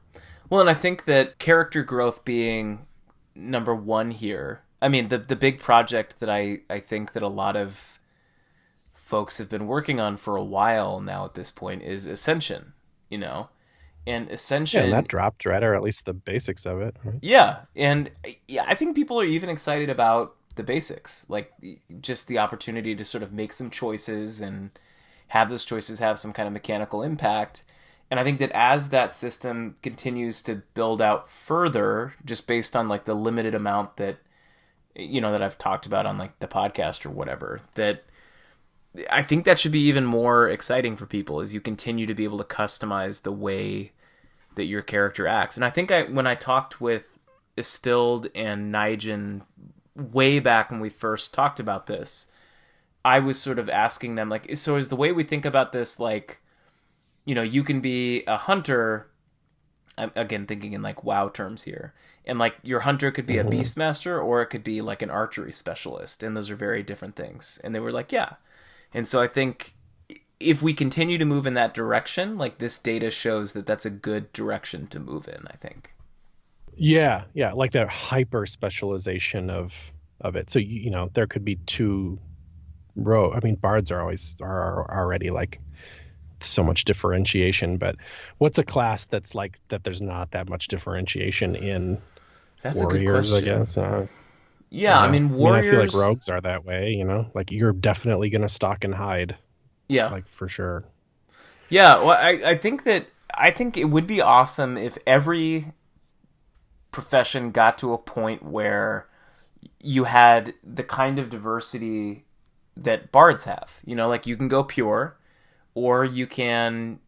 Well, and I think that character growth being number one here. I mean, the big project that I think that a lot of folks have been working on for a while now at this point is Ascension, you know? And Yeah, and that Ascension, dropped, right? Or at least the basics of it, right? yeah. And yeah, I think people are even excited about the basics, like just the opportunity to sort of make some choices and have those choices have some kind of mechanical impact. And I think that as that system continues to build out further, just based on like the limited amount that that I've talked about on like the podcast or whatever, that I think that should be even more exciting for people as you continue to be able to customize the way that your character acts. And I think when I talked with Estilled and Nigen way back when we first talked about this, I was sort of asking them like, so is the way we think about this like, you can be a hunter. I'm again thinking in like WoW terms here, and like your hunter could be a Mm-hmm. beastmaster or it could be like an archery specialist, and those are very different things. And they were like, yeah. And so I think if we continue to move in that direction, like this data shows that that's a good direction to move in, I think. Yeah, yeah, like that hyper specialization of it. So there could be two row. I mean, bards are already like so much differentiation, but what's a class that's like that? There's not that much differentiation in That's a good warriors, I question. guess. Yeah, I mean, I mean, I feel like warriors. rogues are that way. Like you're definitely gonna stalk and hide, Yeah. like for sure. Yeah, well, I think it would be awesome if every profession got to a point where you had the kind of diversity that bards have. Like you can go pure, or you can,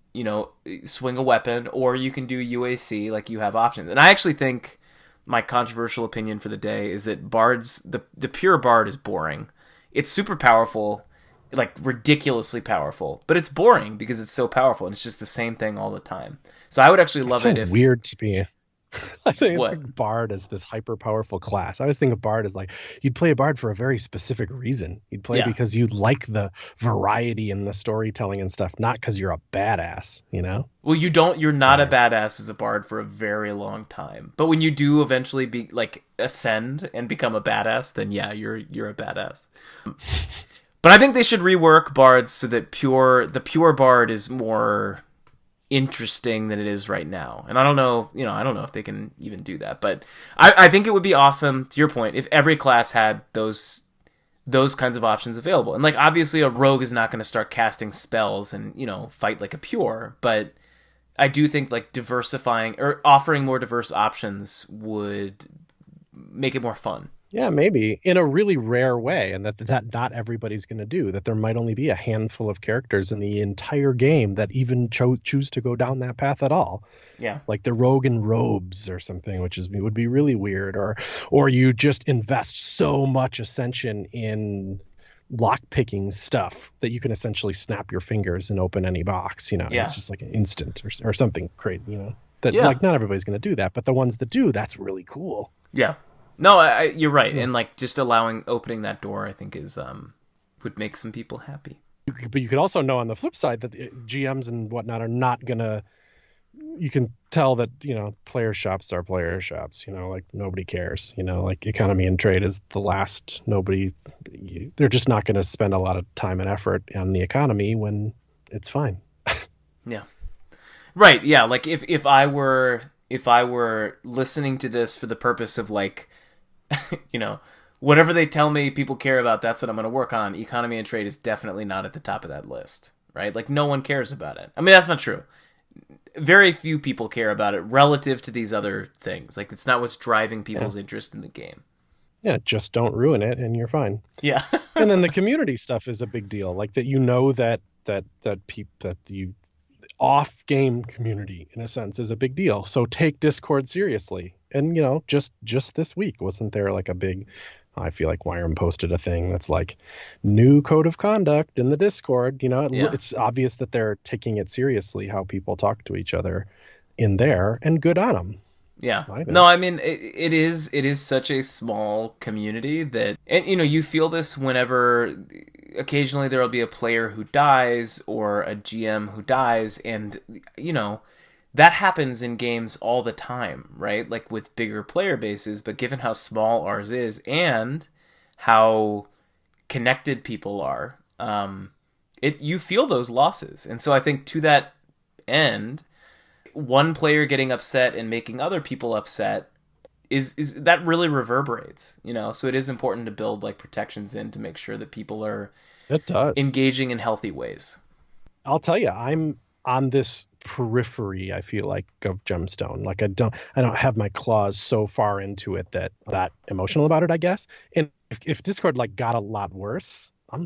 swing a weapon, or you can do UAC. Like you have options. And I actually think my controversial opinion for the day is that the pure bard is boring. It's super powerful, like ridiculously powerful, but it's boring because it's so powerful and it's just the same thing all the time. So I would actually It's love so it if weird to me. I think What? of Bard as this hyper powerful class. I always think of Bard as like you'd play a Bard for a very specific reason. You'd play Yeah. because you like the variety in the storytelling and stuff, not because you're a badass, you know? Well, you're not a badass as a bard for a very long time. But when you do eventually be like ascend and become a badass, then yeah, you're a badass. But I think they should rework bards so that the pure bard is more interesting than it is right now. And I don't know, I don't know if they can even do that. But I think it would be awesome, to your point, if every class had those kinds of options available. And like obviously a rogue is not going to start casting spells and, fight like a pure, but I do think like diversifying or offering more diverse options would make it more fun. Yeah, maybe in a really rare way, and that not everybody's going to do. That there might only be a handful of characters in the entire game that even choose to go down that path at all. Yeah. Like the rogue in robes or something, which would be really weird. Or you just invest so much ascension in lock picking stuff that you can essentially snap your fingers and open any box. Yeah. It's just like an instant or something crazy. That Yeah. like not everybody's going to do that, but the ones that do, that's really cool. Yeah. No, you're right. And like just opening that door, I think is would make some people happy. But you could also know on the flip side that the GMs and whatnot are not gonna. You can tell that player shops are player shops. Like nobody cares. Like economy and trade is the last. They're just not going to spend a lot of time and effort on the economy when it's fine. Yeah. Right. Yeah. Like if I were listening to this for the purpose of like, whatever they tell me people care about, that's what I'm going to work on. Economy and trade is definitely not at the top of that list, right? Like no one cares about it. I mean, that's not true. Very few people care about it relative to these other things. Like it's not what's driving people's interest in the game. Yeah, just don't ruin it and you're fine. Yeah. And then the community stuff is a big deal. Like that that you off-game community in a sense is a big deal. So take Discord seriously. And just this week wasn't there like a big, I feel like Wyram posted a thing that's like new code of conduct in the Discord. It's obvious that they're taking it seriously how people talk to each other in there, and good on them. Yeah. No, I mean it is such a small community that, and you feel this whenever occasionally there'll be a player who dies or a GM who dies, and that happens in games all the time, right? Like with bigger player bases, but given how small ours is and how connected people are, you feel those losses. And so I think to that end, one player getting upset and making other people upset is that really reverberates, so it is important to build like protections in to make sure that people are engaging in healthy ways. I'll tell you, I'm on this periphery, I feel like, of Gemstone. Like I don't have my claws so far into it that emotional about it, I guess. And if Discord like got a lot worse, I'm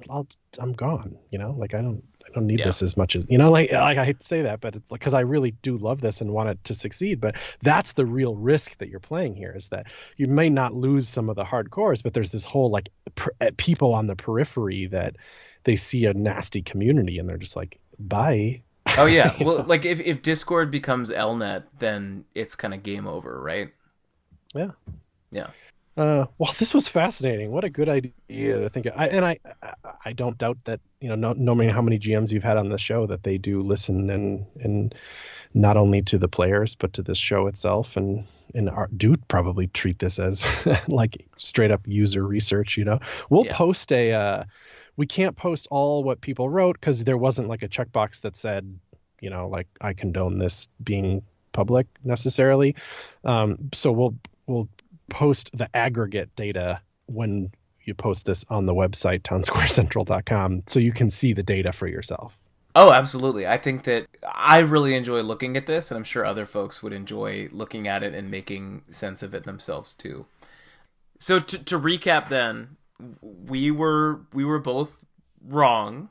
gone. Like I don't need this as much as like I hate to say that, but it's because I really do love this and want it to succeed. But that's the real risk that you're playing here, is that you may not lose some of the hardcores, but there's this whole like people on the periphery that they see a nasty community and they're just like, bye. Oh yeah. Well, like if Discord becomes Lnet, then it's kind of game over, right? Yeah. Yeah. Well, this was fascinating. What a good idea to think of. I don't doubt that, knowing how many GMs you've had on the show, that they do listen and not only to the players, but to this show itself, and do probably treat this as like straight up user research. We'll post we can't post all what people wrote because there wasn't like a checkbox that said, like I condone this being public necessarily. So we'll post the aggregate data when you post this on the website townsquarecentral.com, so you can see the data for yourself. Oh, absolutely. I think that I really enjoy looking at this, and I'm sure other folks would enjoy looking at it and making sense of it themselves too. So to recap then, we were both wrong.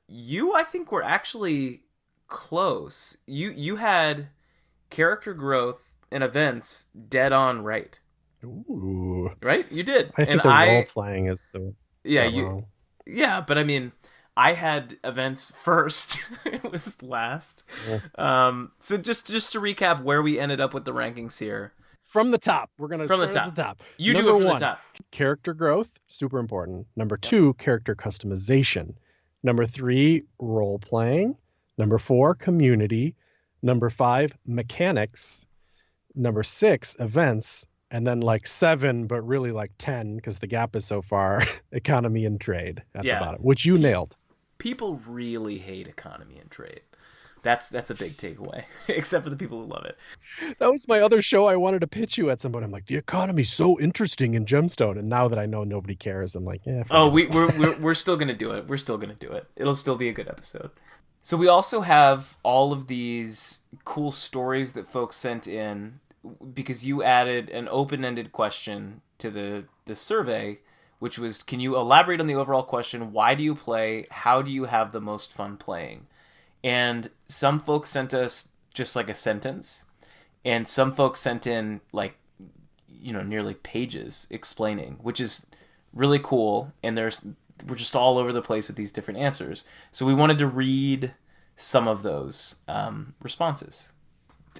You, I think, were actually close. You had character growth and events dead on right. Ooh. Right? You did. I think the role playing is the yeah, but I mean, I had events first. It was last. Yeah. So just to recap where we ended up with the rankings here. From the top. We're going to start at the top. You Number do it from 1, the top. Character growth, super important. Number 2, character customization. Number 3, role playing. Number 4, community. Number 5, mechanics. Number 6, events. And then 7, but really 10, because the gap is so far, economy and trade at the bottom, which you nailed. People really hate economy and trade. That's a big takeaway, except for the people who love it. That was my other show I wanted to pitch you at some point. I'm like, the economy's so interesting in Gemstone, and now that I know nobody cares, I'm like, yeah. Oh, we're still gonna do it. We're still gonna do it. It'll still be a good episode. So we also have all of these cool stories that folks sent in because you added an open-ended question to the survey, which was, can you elaborate on the overall question? Why do you play? How do you have the most fun playing? And some folks sent us just a sentence, and some folks sent in nearly pages explaining, which is really cool. And we're just all over the place with these different answers. So we wanted to read some of those responses.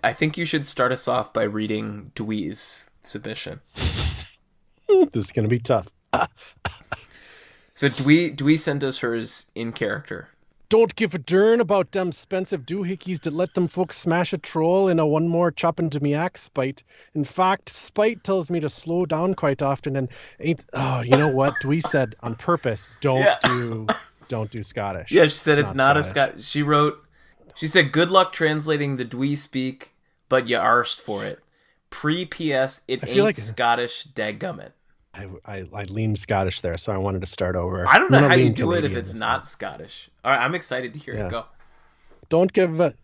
I think you should start us off by reading Dwee's submission. This is going to be tough. So Dwee sent us hers in character. Don't give a darn about them expensive doohickeys to let them folks smash a troll in a one more chopping to me axe spite. In fact, spite tells me to slow down quite often and ain't... Oh, you know what? Dwee said on purpose, don't do Scottish. Yeah, she said it's not Scottish. She said, good luck translating the Dwee speak, but you arsed for it. Pre-PS, it ain't Scottish, dadgummit. I leaned Scottish there, so I wanted to start over. I don't know how you do it if it's not Scottish. All right, I'm excited to hear it go. Don't give a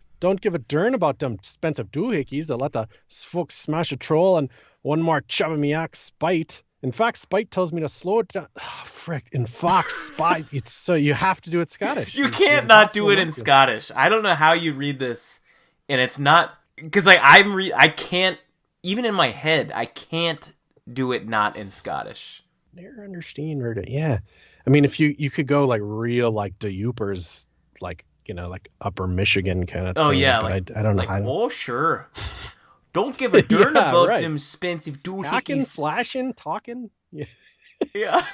darn about them expensive doohickeys that let the folks smash a troll and one more chavamiac spite. In fact, spite tells me to slow it down. Oh, frick. In fact, spite. It's so you have to do it Scottish. You can't not do it in Scottish. I don't know how you read this, and it's not because I can't even in my head. I can't do it not in Scottish. Never understand where to. Yeah, I mean, if you could go real de Yoopers, Upper Michigan kind of. Oh thing, yeah, I don't know. Oh sure. Don't give a darn about them expensive doohickeys. Hacking, slashing, talking. Yeah. Yeah.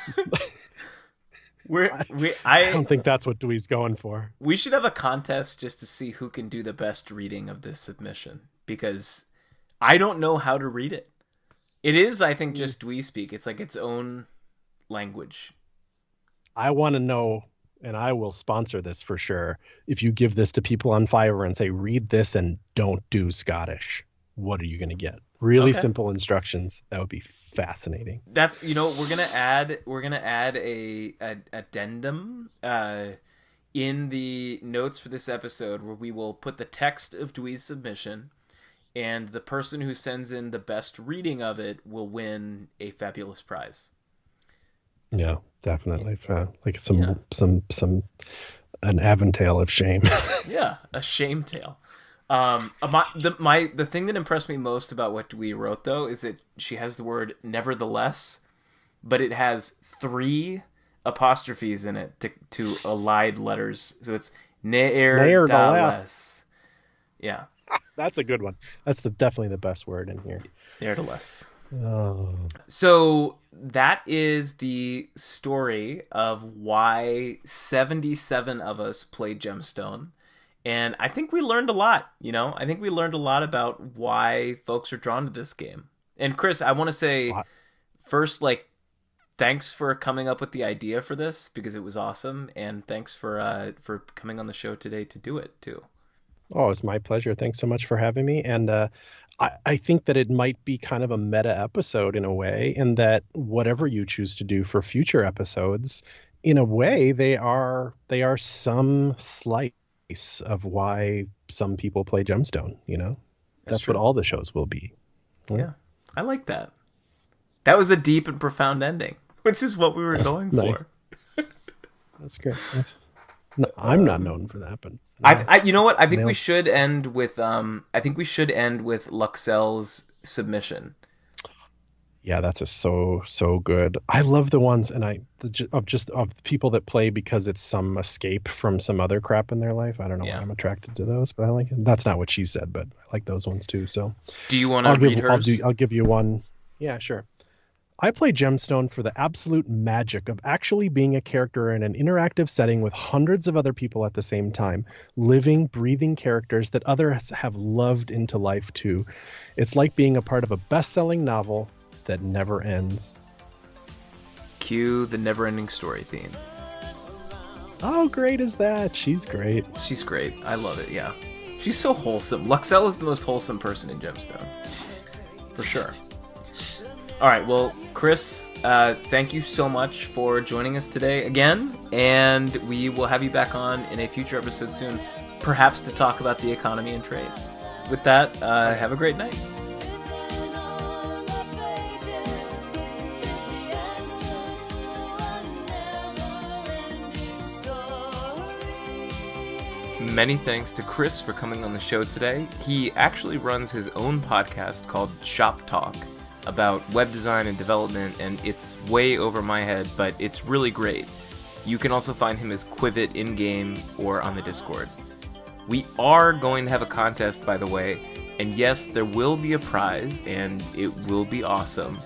I don't think that's what Dwee's going for. We should have a contest just to see who can do the best reading of this submission, because I don't know how to read it. It is, I think, just Dwee speak. It's its own language. I want to know, and I will sponsor this for sure, if you give this to people on Fiverr and say, read this and don't do Scottish, what are you going to get? Really simple instructions. That would be fascinating. That's, we're going to add a addendum in the notes for this episode where we will put the text of Dwee's submission, and the person who sends in the best reading of it will win a fabulous prize. Yeah, definitely. An aventail of shame. Yeah, a shame tale. The thing that impressed me most about what Dwee wrote, though, is that she has the word nevertheless, but it has 3 apostrophes in it to allied letters. So it's ne'er-da-less. Yeah. That's a good one. That's definitely the best word in here. Ne'er-da-less. Oh. So that is the story of why 77 of us played Gemstone. And I think we learned a lot, I think we learned a lot about why folks are drawn to this game. And Chris, I want to say first, thanks for coming up with the idea for this, because it was awesome. And thanks for coming on the show today to do it too. Oh, it's my pleasure. Thanks so much for having me. And I think that it might be kind of a meta episode in a way, in that whatever you choose to do for future episodes, in a way, they are some slice of why some people play Gemstone. That's what all the shows will be. Yeah, I like that. That was a deep and profound ending, which is what we were going for. That's great. No, I'm not known for that, but you know what? I think we should end with Luxel's submission. Yeah, that's so good. I love the ones, and of people that play because it's some escape from some other crap in their life. I don't know why I'm attracted to those, but I like it. That's not what she said, but I like those ones too. So, do you want to read hers? I'll give you one. Yeah, sure. I play Gemstone for the absolute magic of actually being a character in an interactive setting with hundreds of other people at the same time, living, breathing characters that others have loved into life too. It's like being a part of a best-selling novel that never ends. Cue the never-ending story theme. How great is that? She's great. She's great. I love it, yeah. She's so wholesome. Luxelle is the most wholesome person in Gemstone. For sure. All right, well, Chris, thank you so much for joining us today again, and we will have you back on in a future episode soon, perhaps to talk about the economy and trade. With that, have a great night. Many thanks to Chris for coming on the show today. He actually runs his own podcast called Shop Talk about web design and development, and it's way over my head, but it's really great. You can also find him as Quivit in-game or on the Discord. We are going to have a contest, by the way, and yes, there will be a prize, and it will be awesome,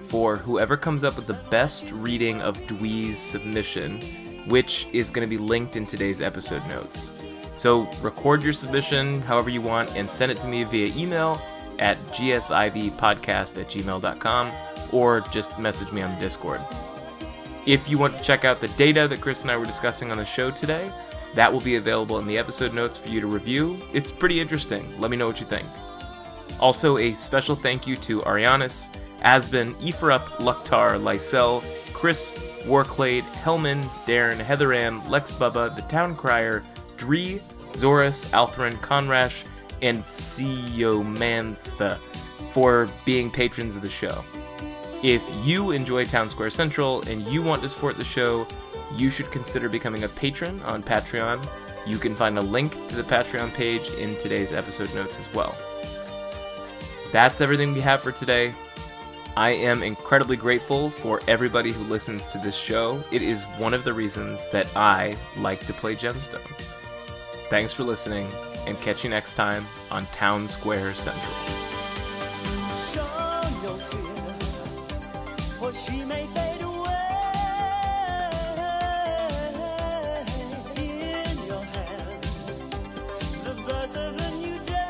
for whoever comes up with the best reading of Dwee's submission, which is going to be linked in today's episode notes. So record your submission however you want and send it to me via email at gsivpodcast@gmail.com or just message me on the Discord. If you want to check out the data that Chris and I were discussing on the show today, that will be available in the episode notes for you to review. It's pretty interesting. Let me know what you think. Also, a special thank you to Arianis, Asbin, Ephraip, Lukhtar, Lysel, Chris, Warclade, Hellman, Darren, Heatheran, Lex Bubba, The Town Crier, Dree, Zorus, Althrin, Conrash, and Seomantha for being patrons of the show. If you enjoy Town Square Central and you want to support the show, you should consider becoming a patron on Patreon. You can find a link to the Patreon page in today's episode notes as well. That's everything we have for today. I am incredibly grateful for everybody who listens to this show. It is one of the reasons that I like to play Gemstone. Thanks for listening, and catch you next time on Town Square Central. Show no fear, for she may fade away. In your hands, the birth of a new day.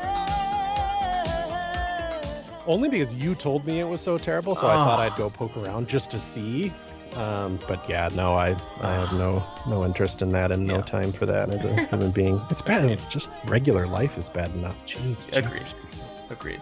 Only because you told me it was so terrible, so I thought I'd go poke around just to see. But yeah, no, I have no interest in that and no time for that as a human being. It's bad. Just regular life is bad enough. Jeez. Agreed.